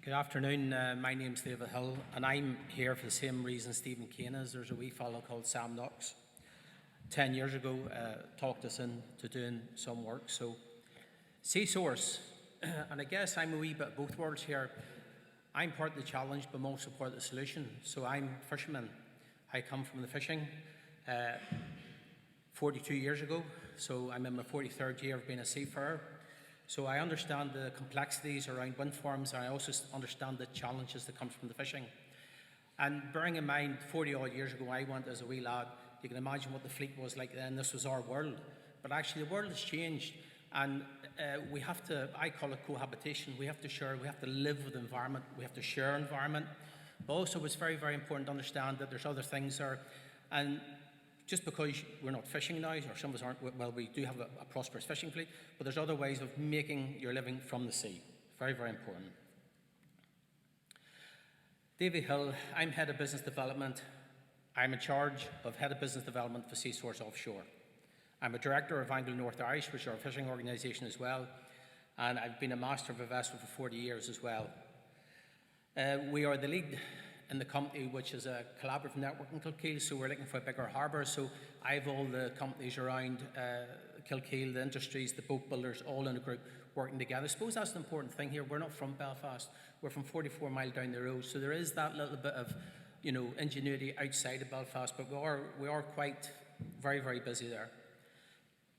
Good afternoon. My name's David Hill, and I'm here for the same reason Stephen Kane is. There's a wee fellow called Sam Knox. 10 years ago, talked us into doing some work. So, Seasource, and I guess I'm a wee bit of both worlds here. I'm part of the challenge, but I'm also part of the solution. So I'm a fisherman. I come from the fishing 42 years ago, so I'm in my 43rd year of being a seafarer. So I understand the complexities around wind farms, and I also understand the challenges that come from the fishing. And bearing in mind, 40 odd years ago, I went as a wee lad. You can imagine what the fleet was like then. This was our world. But actually, the world has changed, and we have to, I call it cohabitation. We have to share, we have to live with the environment, we have to share environment. But also, it's very, very important to understand that there's other things there. And just because we're not fishing now, or some of us aren't, well, we do have a prosperous fishing fleet, but there's other ways of making your living from the sea. Very, very important. David Hill, I'm Head of Business Development. I'm in charge of Head of Business Development for Seasource Offshore. I'm a Director of Anglo North Irish, which is our fishing organisation as well, and I've been a Master of a vessel for 40 years as well. We are the lead in the company, which is a collaborative network in Kilkeel, so we're looking for a bigger harbour. So I have all the companies around Kilkeel, the industries, the boat builders, all in a group working together. I suppose that's an important thing here. We're not from Belfast. We're from 44 miles down the road. So there is that little bit of, ingenuity outside of Belfast, but we are quite very, very busy there.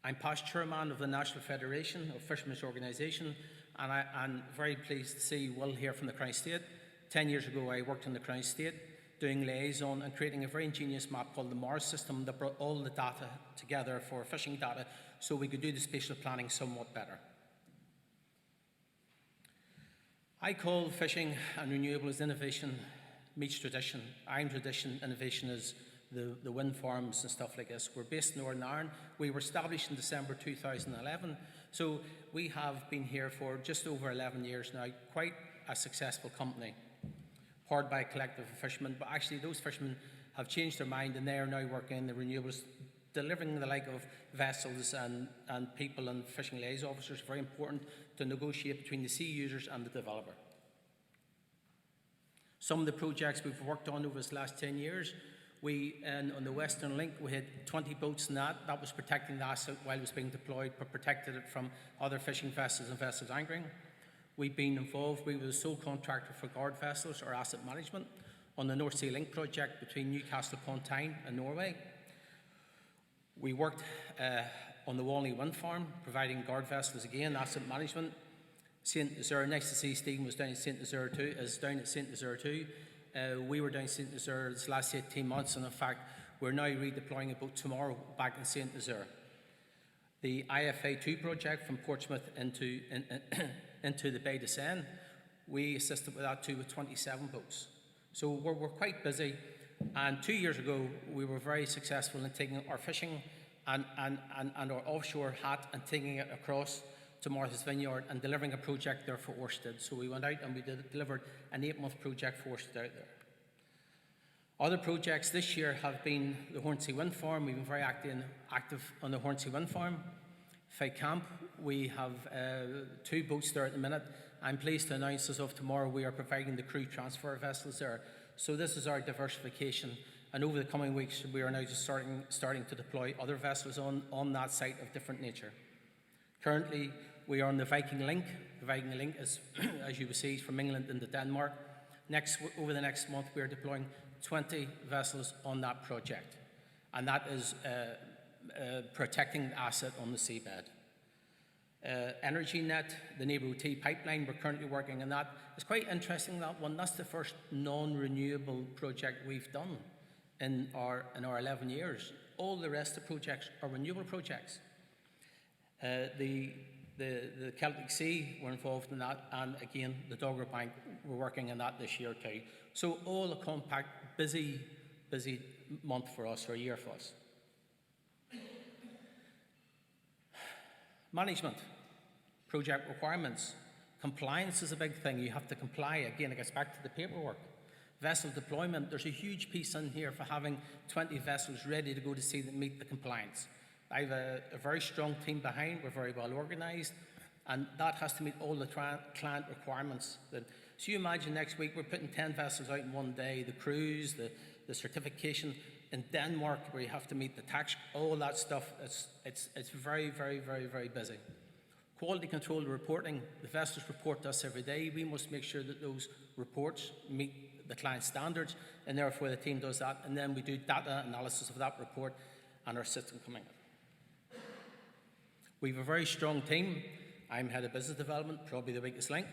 I'm past chairman of the National Federation of Fishermen's Organisation, and I'm very pleased to see Will here from the Crown Estate. 10 years ago, I worked in the Crown Estate doing liaison and creating a very ingenious map called the MARS system that brought all the data together for fishing data so we could do the spatial planning somewhat better. I call fishing and renewables innovation meets tradition. I'm tradition, innovation is the wind farms and stuff like this. We're based in Northern Ireland. We were established in December 2011, so we have been here for just over 11 years now, quite a successful company. Powered by a collective of fishermen, but actually those fishermen have changed their mind and they are now working in the renewables, delivering the like of vessels and people and fishing liaison officers. Very important to negotiate between the sea users and the developer. Some of the projects we've worked on over the last 10 years, on the Western Link, we had 20 boats in that. That was protecting the asset while it was being deployed, but protected it from other fishing vessels and vessels anchoring. We've been involved, we were the sole contractor for guard vessels or asset management on the North Sea Link project between Newcastle upon Tyne and Norway. We worked on the Walney Wind Farm, providing guard vessels again, asset management. St. Nazaire, nice to see Stephen was down at St. Nazaire too, is down at St. Nazaire too. We were down at St. Nazaire this last 18 months, and in fact, we're now redeploying a boat tomorrow back in St. Nazaire. The IFA2 project from Portsmouth into the Bay de Seine, we assisted with that too with 27 boats. So we're quite busy, and 2 years ago we were very successful in taking our fishing and our offshore hat and taking it across to Martha's Vineyard and delivering a project there for Ørsted. So we went out and we delivered an 8-month project for Ørsted out there. Other projects this year have been the Hornsea Wind Farm. We've been very active on the Hornsea Wind Farm. Fife Camp, we have 2 boats there at the minute. I'm pleased to announce as of tomorrow we are providing the crew transfer vessels there. So this is our diversification, and over the coming weeks we are now just starting to deploy other vessels on that site of different nature. Currently we are on the Viking Link. The Viking Link is, as you will see, from England into Denmark. Over the next month we are deploying 20 vessels on that project, and that is protecting the asset on the seabed. EnergyNet, the Neighbourhood T pipeline, we're currently working on that. It's quite interesting, that one. That's the first non-renewable project we've done in our 11 years. All the rest of the projects are renewable projects. The Celtic Sea, we're involved in that, and again, the Dogger Bank, we're working on that this year too. So all a compact, busy month for us, or a year for us. Management, project requirements. Compliance is a big thing. You have to comply. Again, it gets back to the paperwork. Vessel deployment, there's a huge piece in here for having 20 vessels ready to go to sea that meet the compliance. I have a very strong team behind. We're very well organised, and that has to meet all the client requirements. So you imagine next week we're putting 10 vessels out in one day, the cruise, the certification in Denmark where you have to meet the tax, all that stuff. It's very, very, very, very busy. Quality control reporting, the vessels report to us every day. We must make sure that those reports meet the client standards, and therefore the team does that, and then we do data analysis of that report and our system coming in. We have a very strong team. I'm head of business development, probably the weakest link,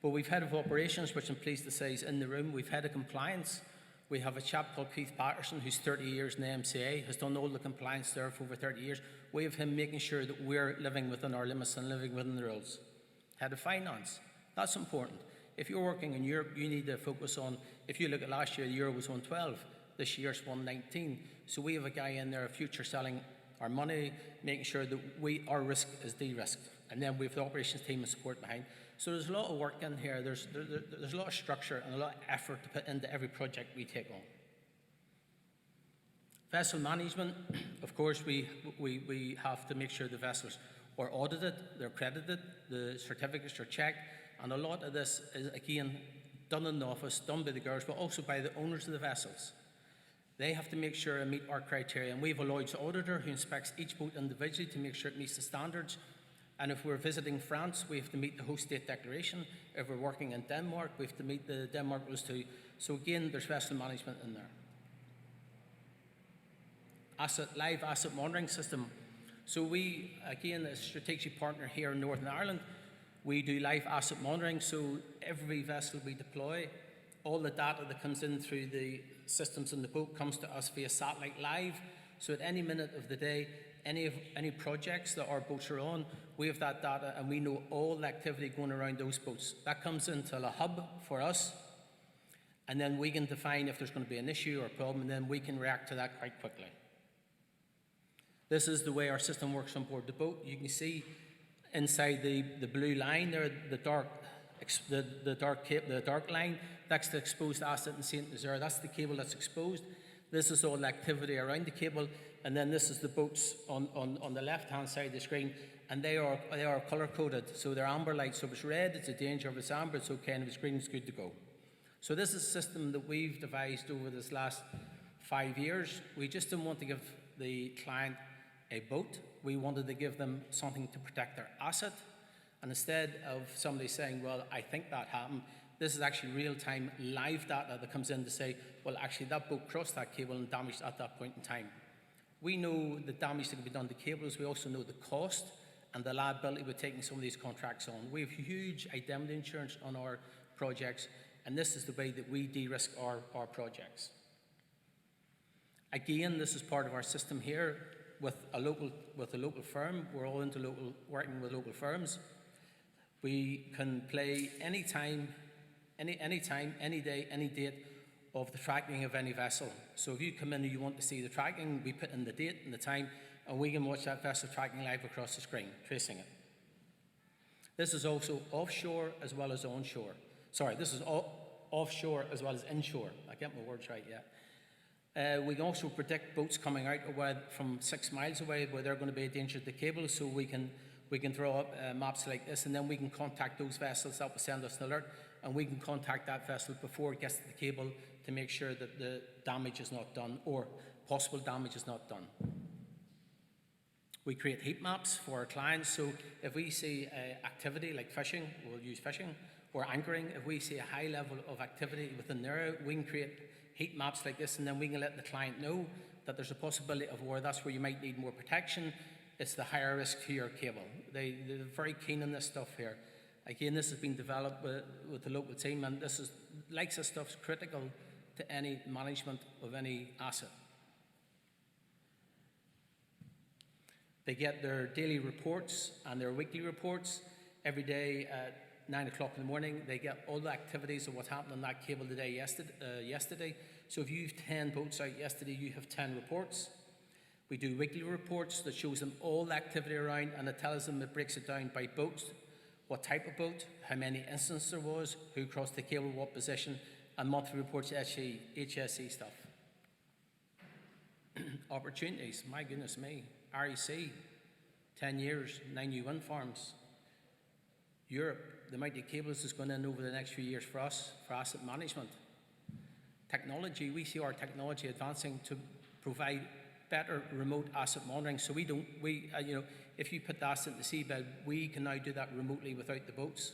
but we've head of operations, which I'm pleased to say is in the room. We've head of compliance. We have a chap called Keith Patterson, who's 30 years in the MCA, has done all the compliance there for over 30 years. We have him making sure that we're living within our limits and living within the rules. Head of finance, that's important. If you're working in Europe, you need to focus on, if you look at last year, the euro was 112, this year's 119. So we have a guy in there, future selling our money, making sure that our risk is de-risked. And then we have the operations team and support behind. So there's a lot of work in here. There's a lot of structure and a lot of effort to put into every project we take on. Vessel management, of course, we have to make sure the vessels are audited, they're accredited, the certificates are checked, and a lot of this is, again, done in the office, done by the girls, but also by the owners of the vessels. They have to make sure and meet our criteria, and we have a Lloyd's auditor who inspects each boat individually to make sure it meets the standards. And if we're visiting France, we have to meet the host state declaration. If we're working in Denmark, we have to meet the Denmark rules too. So again, there's vessel management in there. Live asset monitoring system. So we, again, as a strategic partner here in Northern Ireland, we do live asset monitoring. So every vessel we deploy, all the data that comes in through the systems in the boat comes to us via satellite live. So at any minute of the day, any projects that our boats are on, we have that data and we know all the activity going around those boats. That comes into a hub for us, and then we can define if there's going to be an issue or a problem, and then we can react to that quite quickly. This is the way our system works on board the boat. You can see inside the blue line there, the dark line, that's the exposed asset in St. Nazaire. That's the cable that's exposed. This is all the activity around the cable, and then this is the boats on the left-hand side of the screen, and they are color-coded. So they're amber lights. So if it's red, it's a danger. If it's amber, it's okay, and if it's green, it's good to go. So this is a system that we've devised over this last 5 years. We just didn't want to give the client a boat. We wanted to give them something to protect their asset. And instead of somebody saying, well, I think that happened, this is actually real-time live data that comes in to say, well, actually, that boat crossed that cable and damaged at that point in time. We know the damage that can be done to cables. We also know the cost and the liability with taking some of these contracts on. We have huge indemnity insurance on our projects, and this is the way that we de-risk our projects. Again, this is part of our system here with a local firm. We're all into working with local firms. We can play any time, any day, any date of the tracking of any vessel. So if you come in and you want to see the tracking, we put in the date and the time, and we can watch that vessel tracking live across the screen, tracing it. This is also offshore as well as onshore. Sorry, this is offshore as well as inshore. I get my words right yet. We can also predict boats coming out from 6 miles away where they're going to be a danger to the cable, so we can throw up maps like this, and then we can contact those vessels. That will send us an alert, and we can contact that vessel before it gets to the cable to make sure that the damage is not done or possible damage is not done. We create heat maps for our clients, so if we see activity like fishing, we'll use fishing, or anchoring, if we see a high level of activity within the area, we can create heat maps like this, and then we can let the client know that there's a possibility of where that's where you might need more protection. It's the higher risk to your cable. They're very keen on this stuff here. Again, this has been developed with the local team, and this stuff's critical to any management of any asset. They get their daily reports and their weekly reports every day at 9 o'clock in the morning. They get all the activities of what happened on that cable today, yesterday. So if you have 10 boats out yesterday, you have 10 reports. We do weekly reports that shows them all the activity around, and it tells them, it breaks it down by boats, what type of boat, how many incidents there was, who crossed the cable, what position, and monthly reports, HSE stuff. Opportunities, my goodness me. REC, 10 years, 9 new wind farms. Europe, the amount of cables is going in over the next few years for us, for asset management. Technology, we see our technology advancing to provide better remote asset monitoring. So if you put the asset in the seabed, we can now do that remotely without the boats.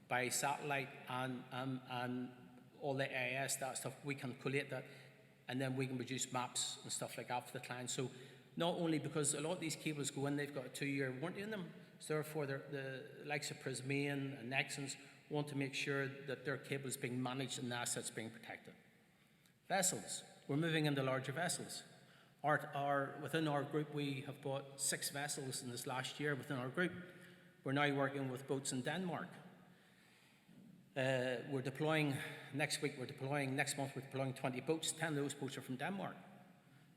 By satellite and all the AIS, that stuff, we can collate that, and then we can produce maps and stuff like that for the client. So not only because a lot of these cables go in, they've got a 2-year warranty in them, so therefore the likes of Prysmian and Nexans want to make sure that their cable is being managed and the assets being protected. Vessels, we're moving into larger vessels. Within our group, we have bought 6 vessels in this last year within our group. We're now working with boats in Denmark. We're deploying, next month we're deploying 20 boats. 10 of those boats are from Denmark.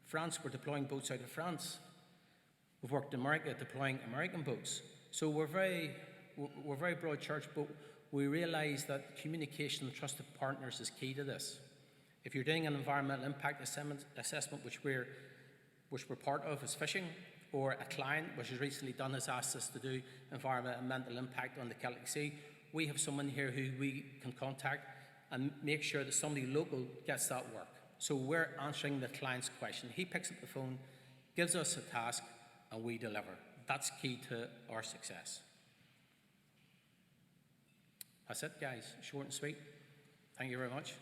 France, we're deploying boats out of France. We've worked in America deploying American boats. So we're very broad church, but we realize that communication and trusted partners is key to this. If you're doing an environmental impact assessment, which we're part of as fishing, or a client which has recently done has asked us to do environmental impact on the Celtic Sea, we have someone here who we can contact and make sure that somebody local gets that work. So we're answering the client's question. He picks up the phone, gives us a task, and we deliver. That's key to our success. That's it, guys. Short and sweet. Thank you very much.